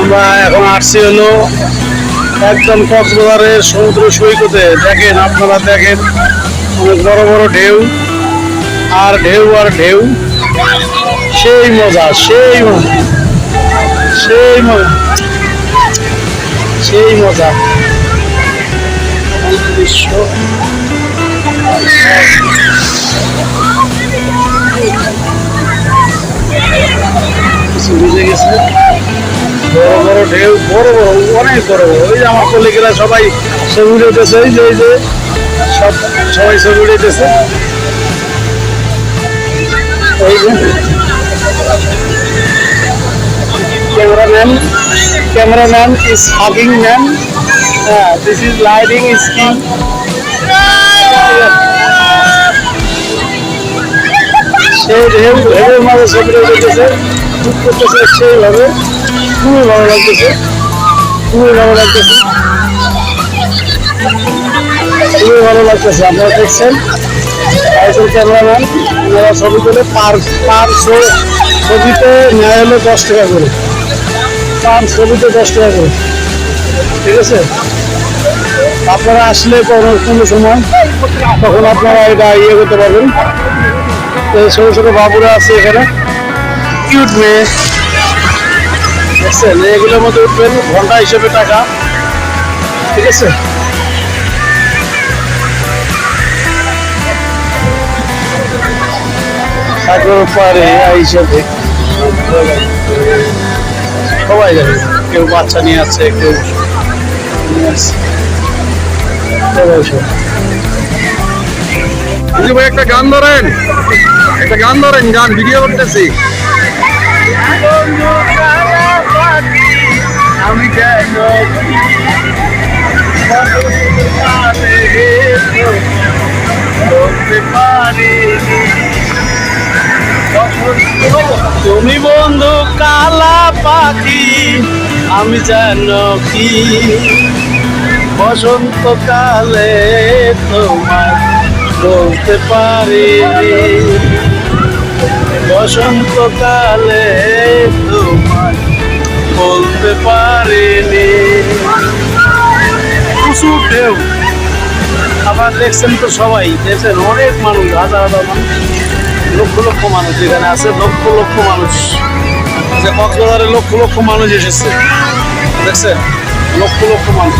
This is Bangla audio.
আমরা এখন আসছি হলো একদম কক্সবাজারের সমুদ্র সৈকতে। দেখেন, আপনারা দেখেন, অনেক বড় বড় ঢেউ আর ঢেউ আর ঢেউ। সেই মজা, সেই মজা, সেই মজা, সেই মজা দৃশ্য। বুঝে গেছে, বড় বড় ঢেউ, বড় বড়, অনেক বড় বড়। ওই যে আমার কলিগেরা সবাই ছবি উঠেছে, এই যে সবাই ছবি উঠেছে। এই যে cameraman is hugging man. This is lighting is king. সেই ঢেউয়ের মাঝে ছবিটা উঠেছে, শুট করতেছে সেইভাবে। খুবই ভালো লাগতেছে, খুবই ভালো লাগতেছে, খুবই ভালো লাগতেছে। আপনারা দেখছেন একজন ক্যামেরাম্যান, ওনারা ছবি করে পার ছবিতে নেওয়া হলো 10 টাকা করে, পার ছবিতে 10 টাকা করে। ঠিক আছে, আপনারা আসলে কোনো সময় তখন আপনারা এটা ইয়ে করতে পারবেন। ছোট ছোট বাবুরা আছে এখানে, কিউট মেয়ে। দেখছেন, এগুলোর মধ্যে উঠবেন, ঘন্টা হিসেবে টাকা। ঠিক আছে, সাগর পারে হিসেবে সবাই যাবে। কেউ বাচ্চা নিয়ে আসছে, কেউ নিয়ে আসছে, সবাই। একটা গান ধরেন, একটা গান ধরেন, গান ভিডিও করতেছি। আমি কেন বলতে পারি, তুমি বন্ধু কালা পাখি, আমি যেন কি বসন্তকালে তোমায় বলতে পারি, বসন্তকালে তোমায় বলতে পারিনি। প্রচুর ঢেউ। আবার দেখছেন তো, সবাই দেখছেন, অনেক মানুষ, হাজার হাজার মানুষ, লক্ষ লক্ষ মানুষ এখানে আছে, লক্ষ লক্ষ মানুষ। যে কক্সবাজারে লক্ষ লক্ষ মানুষ এসেছে, দেখছেন, লক্ষ লক্ষ মানুষ।